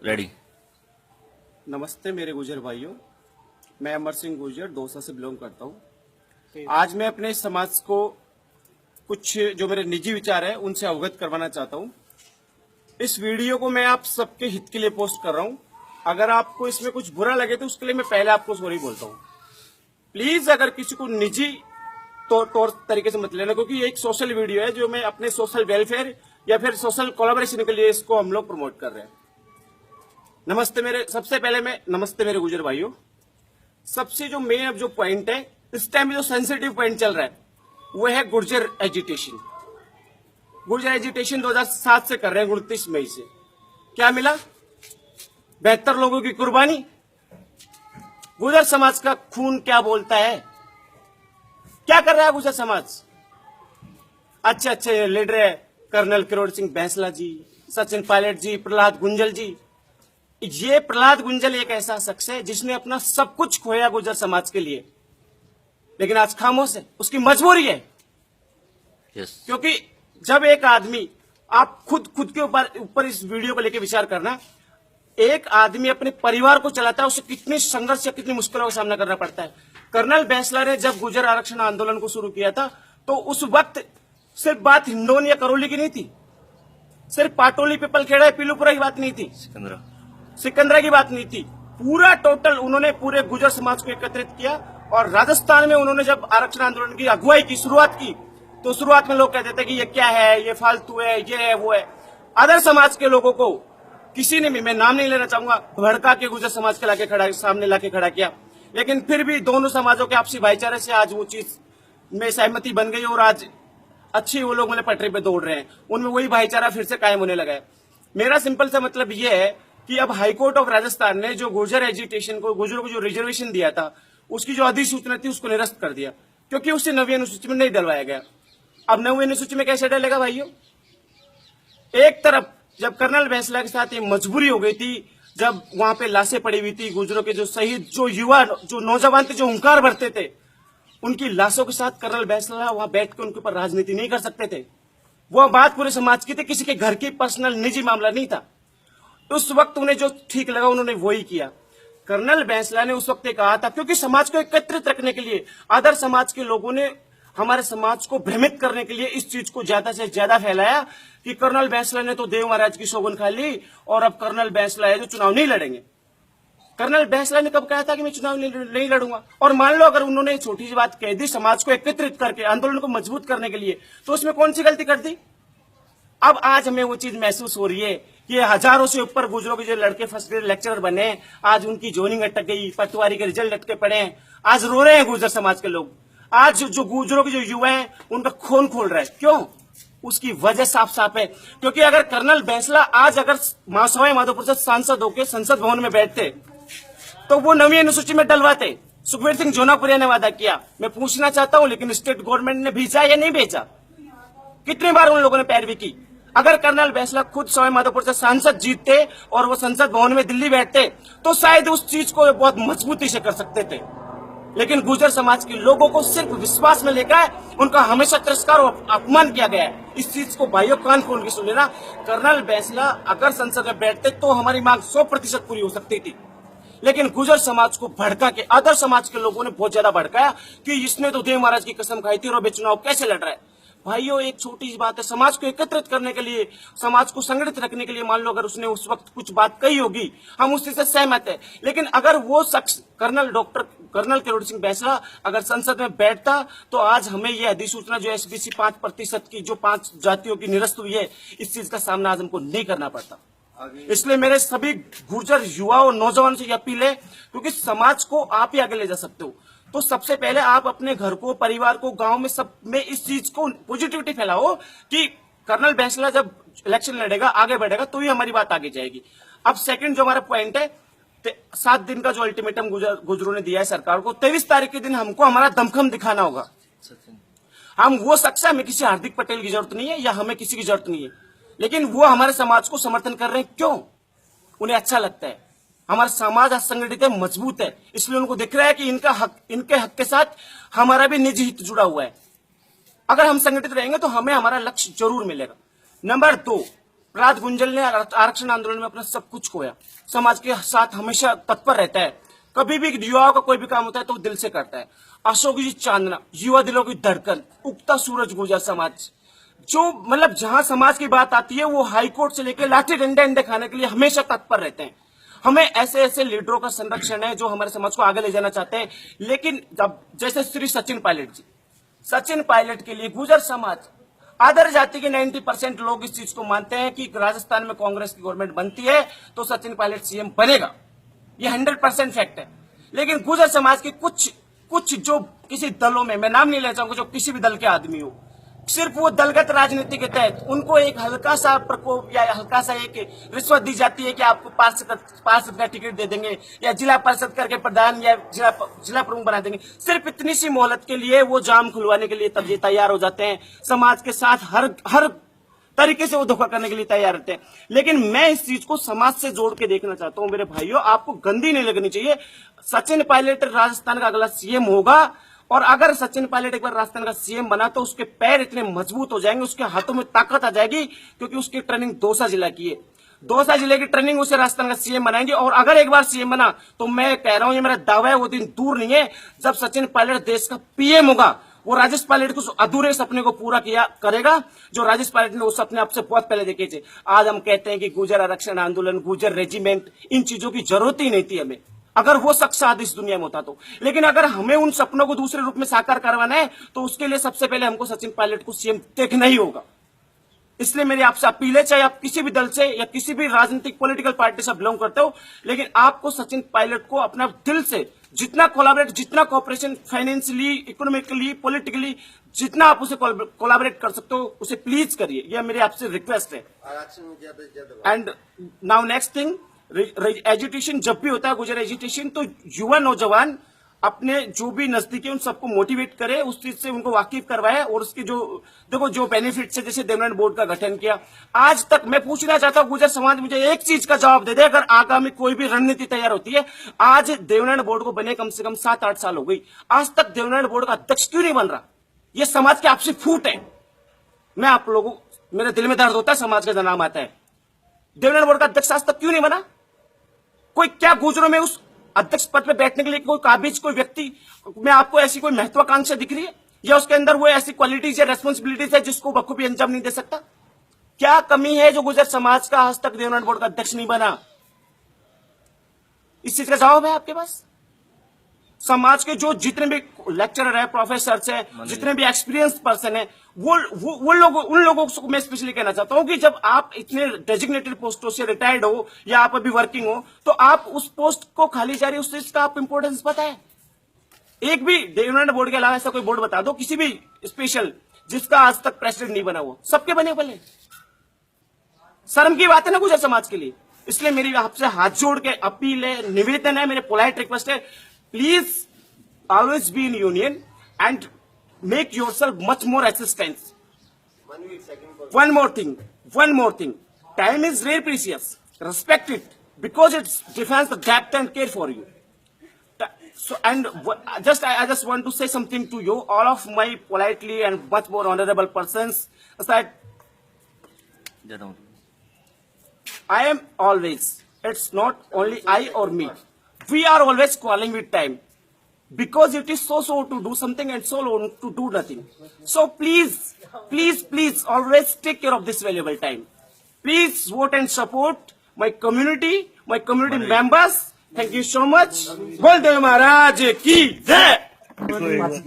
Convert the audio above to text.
Ready. नमस्ते मेरे गुर्जर भाइयों, मैं अमर सिंह गुर्जर दौसा से बिलोंग करता हूँ। आज मैं अपने समाज को कुछ जो मेरे निजी विचार है उनसे अवगत करवाना चाहता हूँ। इस वीडियो को मैं आप सबके हित के लिए पोस्ट कर रहा हूँ। अगर आपको इसमें कुछ बुरा लगे तो उसके लिए मैं पहले आपको सॉरी बोलता हूँ। प्लीज अगर किसी को निजी तौर तरीके से मत लेना, क्योंकि ये एक सोशल वीडियो है जो मैं अपने सोशल वेलफेयर या फिर सोशल कोलैबोरेशन के लिए इसको हम लोग प्रमोट कर रहे हैं। सबसे पहले नमस्ते मेरे गुर्जर भाइयों। सबसे जो मेन अब जो पॉइंट है, इस टाइम जो सेंसिटिव पॉइंट चल रहा है वो है गुर्जर एजिटेशन। गुर्जर एजिटेशन 2007 से कर रहे हैं, 29 मई से। क्या मिला? 72 लोगों की कुर्बानी। गुर्जर समाज का खून क्या बोलता है? क्या कर रहा है गुर्जर समाज? अच्छे लीडर है कर्नल किरोड़ सिंह बैंसला जी, सचिन पायलट जी, प्रहलाद गुंजल जी। ये प्रहलाद गुंजल एक ऐसा शख्स है जिसने अपना सब कुछ खोया गुर्जर समाज के लिए, लेकिन आज खामोश है। उसकी मजबूरी है। क्योंकि जब एक आदमी, आप खुद के ऊपर इस वीडियो को लेकर विचार करना, एक आदमी अपने परिवार को चलाता है, उसे कितनी संघर्ष या कितनी मुश्किलों का सामना करना पड़ता है। कर्नल बैंसला ने जब गुर्जर आरक्षण आंदोलन को शुरू किया था तो उस वक्त सिर्फ बात हिंडोन या करौली की नहीं थी, सिर्फ पाटोली, पिपलखेड़ा, पीलूपुरा की बात नहीं थी, सिकंदरा की बात नहीं थी। पूरा टोटल उन्होंने पूरे गुर्जर समाज को एकत्रित किया। और राजस्थान में उन्होंने जब आरक्षण आंदोलन की अगुवाई की, शुरुआत की, तो शुरुआत में लोग कहते थे कि ये क्या है, ये फालतू है, ये है, वो है। अदर समाज के लोगों को किसी ने भी, मैं नाम नहीं लेना चाहूंगा, भड़का के गुर्जर समाज के सामने लाके खड़ा किया। लेकिन फिर भी दोनों समाजों के आपसी भाईचारे से आज वो चीज में सहमति बन गई और आज अच्छी वो लोग मतलब पटरी पे दौड़ रहे हैं। उनमें वही भाईचारा फिर से कायम होने लगा है। मेरा सिंपल सा मतलब ये है कि अब हाईकोर्ट ऑफ राजस्थान ने जो गुर्जर एजुटेशन को, गुर्जरों को जो रिजर्वेशन दिया था, उसकी जो अधिसूचना थी उसको निरस्त कर दिया, क्योंकि उसे 9वीं अनुसूची में नहीं डलवाया गया। अब 9वीं अनुसूची में कैसे डलेगा भाइयों? एक तरफ जब कर्नल बैंसला के साथ ये मजबूरी हो गई थी, जब वहां पे लाशें पड़ी हुई थी, गुर्जरों के जो शहीद, जो युवा, जो नौजवान थे, जो हुंकार भरते थे, उनकी लाशों के साथ कर्नल बैंसला वहां बैठ के उनके ऊपर राजनीति नहीं कर सकते थे। वो बात पूरे समाज की थी, किसी के घर की पर्सनल निजी मामला नहीं था। उस वक्त उन्हें जो ठीक लगा उन्होंने वही किया। कर्नल बैंसला ने उस वक्त कहा था, क्योंकि समाज को एकत्रित रखने के लिए अदर समाज के लोगों ने हमारे समाज को भ्रमित करने के लिए इस चीज को ज्यादा से ज्यादा फैलाया कि कर्नल बैंसला ने तो देव महाराज की सौगंध खा ली और अब कर्नल बैंसला है जो चुनाव नहीं लड़ेंगे। कर्नल बैंसला ने कब कहा था कि मैं चुनाव नहीं लड़ूंगा? और मान लो अगर उन्होंने छोटी सी बात कह दी समाज को एकत्रित करके आंदोलन को मजबूत करने के लिए, तो उसमें कौन सी गलती कर दी? अब आज हमें वो चीज महसूस हो रही है कि हजारों से ऊपर गुर्जरों के जो लड़के फर्स्ट ग्रेड लेक्चरर बने, आज उनकी जॉइनिंग अटक गई, पटवारी के रिजल्ट अटके पड़े हैं। आज रो रहे हैं गुर्जर समाज के लोग। आज जो गुर्जरों के जो युवा हैं उनका खून खोल रहा है। क्यों? उसकी वजह साफ साफ है, क्योंकि अगर कर्नल बैंसला आज अगर महासवाई माधोपुर से सांसद होकर संसद भवन में बैठते तो वो 9वीं अनुसूची में डलवाते। सुखबीर सिंह जोनापुरिया ने वादा किया। मैं पूछना चाहता हूं, लेकिन स्टेट गवर्नमेंट ने भेजा या नहीं भेजा? कितनी बार उन लोगों ने पैरवी की? अगर कर्नल बैंसला खुद सवाई माधोपुर से सांसद जीतते और वो संसद भवन में दिल्ली बैठते तो शायद उस चीज को बहुत मजबूती से कर सकते थे। लेकिन गुर्जर समाज के लोगों को सिर्फ विश्वास में लेकर उनका हमेशा तिरस्कार और अपमान किया गया है। इस चीज को भाइयों कान खोल के सुन लेना। कर्नल बैंसला अगर संसद में बैठते तो हमारी मांग 100% पूरी हो सकती थी। लेकिन गुर्जर समाज को भड़का के अदर समाज के लोगों ने बहुत ज्यादा भड़काया कि इसने तो देव महाराज की कसम खाई थी और अब चुनाव कैसे लड़ रहा है। भाइयों, एक छोटी सी बात है, समाज को एकत्रित करने के लिए, समाज को संगठित रखने के लिए, मान लो अगर उसने उस वक्त कुछ बात कही होगी, हम उससे सहमत है। लेकिन अगर वो शख्स कर्नल किरोड़ सिंह बैंसला अगर संसद में बैठता तो आज हमें यह अधिसूचना जो एसबीसी 5% की, जो 5 जातियों की निरस्त हुई है, इस चीज का सामना आज हमको नहीं करना पड़ता। इसलिए मेरे सभी गुर्जर युवा और नौजवान से यह अपील है, क्योंकि समाज को आप ही आगे ले जा सकते हो, तो सबसे पहले आप अपने घर को, परिवार को, गांव में सब में इस चीज को पॉजिटिविटी फैलाओ कि कर्नल बैंसला जब इलेक्शन लड़ेगा, आगे बढ़ेगा, तो ही हमारी बात आगे जाएगी। अब सेकंड जो हमारा पॉइंट है, 7 दिन का जो अल्टीमेटम गुर्जरों ने दिया है सरकार को, 23 तारीख के दिन हमको हमारा दमखम दिखाना होगा। हम वो शख्स है, हमें किसी हार्दिक पटेल की जरूरत नहीं है या हमें किसी की जरूरत नहीं है, लेकिन वो हमारे समाज को समर्थन कर रहे हैं। क्यों? उन्हें अच्छा लगता है। हमारा समाज असंगठित है, मजबूत है, इसलिए उनको दिख रहा है कि इनके हक के साथ हमारा भी निजी हित जुड़ा हुआ है। अगर हम संगठित रहेंगे तो हमें हमारा लक्ष्य जरूर मिलेगा। नंबर 2, प्रहलाद गुंजल ने आरक्षण आंदोलन में अपना सब कुछ खोया, समाज के साथ हमेशा तत्पर रहता है, कभी भी युवाओं का कोई भी काम होता है तो दिल से करता है। अशोक जी चांदना, युवा दिलों की धड़कन, उगता सूरज गुर्जर समाज, जो मतलब जहां समाज की बात आती है वो हाईकोर्ट से लेकर लाठी डंडे अंडे खाने के लिए हमेशा तत्पर रहते हैं। हमें ऐसे ऐसे लीडरों का संरक्षण है जो हमारे समाज को आगे ले जाना चाहते हैं। लेकिन जब जैसे श्री सचिन पायलट जी, सचिन पायलट के लिए गुर्जर समाज, आदर जाति के 90% लोग इस चीज को मानते हैं कि राजस्थान में कांग्रेस की गवर्नमेंट बनती है तो सचिन पायलट सीएम बनेगा, ये 100% फैक्ट है। लेकिन गुर्जर समाज के कुछ जो किसी दलों में, मैं नाम नहीं लेना चाहूंगा, जो किसी भी दल के आदमी हो, सिर्फ वो दलगत राजनीति के तहत उनको एक हल्का सा प्रकोप या हल्का सा एक रिश्वत दी जाती है कि आपको पार्षद का टिकट दे देंगे या जिला परिषद करके प्रधान या जिला प्रमुख बना देंगे। सिर्फ इतनी सी मोहलत के लिए वो जाम खुलवाने के लिए तब ये तैयार हो जाते हैं, समाज के साथ हर तरीके से वो धोखा करने के लिए तैयार रहते हैं। लेकिन मैं इस चीज को समाज से जोड़ के देखना चाहता हूं मेरे भाइयों, आपको गंदी नहीं लगनी चाहिए। सचिन पायलट राजस्थान का अगला सीएम होगा, और अगर सचिन पायलट एक बार राजस्थान का सीएम बना तो उसके पैर इतने मजबूत हो जाएंगे, उसके हाथों में ताकत आ जाएगी, क्योंकि उसकी ट्रेनिंग दौसा जिला की है। दौसा जिले की ट्रेनिंग उसे राजस्थान का सीएम बनाएंगे। और अगर एक बार सीएम बना तो मैं कह रहा हूं, ये मेरा दावा है, वो दिन दूर नहीं है जब सचिन पायलट देश का पीएम होगा। वो राजेश पायलट को अधूरे सपने को पूरा किया करेगा जो राजेश पायलट ने उस सपने आपसे बहुत पहले देखे थे। आज हम कहते हैं कि गुर्जर आरक्षण आंदोलन, गुर्जर रेजिमेंट, इन चीजों की जरूरत ही नहीं थी हमें, अगर वो शख्स आज इस दुनिया में होता तो। लेकिन अगर हमें उन सपनों को दूसरे रूप में साकार करवाना है तो उसके लिए सबसे पहले हमको सचिन पायलट को सीएम देखना ही होगा। इसलिए मेरी आपसे अपील है, चाहे आप किसी भी दल से या किसी भी राजनीतिक पॉलिटिकल पार्टी से बिलोंग करते हो, लेकिन आपको सचिन पायलट को अपना दिल से जितना कोलैबोरेट, जितना कोऑपरेशन, फाइनेंशियली, इकोनॉमिकली, पॉलिटिकली, जितना आप उसे कोलैबोरेट कर सकते हो उसे प्लीज करिए, यह मेरी आपसे रिक्वेस्ट है। And now next thing, agitation जब भी होता है गुर्जर एजुटेशन, तो युवा नौजवान अपने जो भी नजदीकी उन सबको मोटिवेट करे, उस चीज से उनको वाकिफ करवाए, और उसके जो देखो जो बेनिफिट्स है, जैसे देवनारायण बोर्ड का गठन किया, आज तक मैं पूछना चाहता हूं गुर्जर समाज मुझे एक चीज का जवाब दे दे, अगर आगामी कोई भी रणनीति तैयार होती है। आज देवनारायण बोर्ड को बने कम से कम 7-8 साल हो गई, आज तक देवनारायण बोर्ड का अध्यक्ष क्यों नहीं बन रहा? ये समाज की आपसी फूट है। मैं आप लोगों, मेरे दिल में दर्द होता है समाज का नाम आता है, देवनारायण बोर्ड का अध्यक्ष आज तक क्यों नहीं बना? कोई क्या गुर्जरों में उस अध्यक्ष पद पे बैठने के लिए कोई काबिज, कोई व्यक्ति में आपको ऐसी कोई महत्वाकांक्षा दिख रही है, या उसके अंदर वो ऐसी क्वालिटीज या रेस्पॉन्सिबिलिटीज है जिसको बखूबी अंजाम नहीं दे सकता? क्या कमी है जो गुर्जर समाज का आज तक देवनारायण बोर्ड का अध्यक्ष नहीं बना? इस चीज का जवाब है आपके पास? समाज के जो जितने भी लेक्चरर है, प्रोफेसर है, जितने भी एक्सपीरियंस पर्सन है, उन लोगों को मैं स्पेशली कहना चाहता हूं कि जब आप इतने डेजिग्नेटेड पोस्टों से रिटायर्ड हो या आप अभी वर्किंग हो, तो आप उस पोस्ट को खाली जा रही, उस चीज का आप इंपॉर्टेंस पता है? एक भी देवनारायण बोर्ड के अलावा ऐसा कोई बोर्ड बता दो किसी भी स्पेशल जिसका आज तक प्रेसिडेंट नहीं बना हुआ। सबके बने भले, शर्म की बात है ना गुर्जर समाज के लिए। इसलिए मेरी आपसे हाथ जोड़ के अपील है, निवेदन है, मेरे पोलाइट रिक्वेस्ट है, please always be in union and make yourself much more assistance. One more thing. Time is very precious. Respect it because it defines the depth and care for you. So, and I just want to say something to you, all of my politely and much more honorable persons, that I am always, it's not only I or me, we are always calling with time, because it is so to do something and so long to do nothing. So please always take care of this valuable time. Please vote and support my community members. Thank you so much. बोल देव महाराज की जय।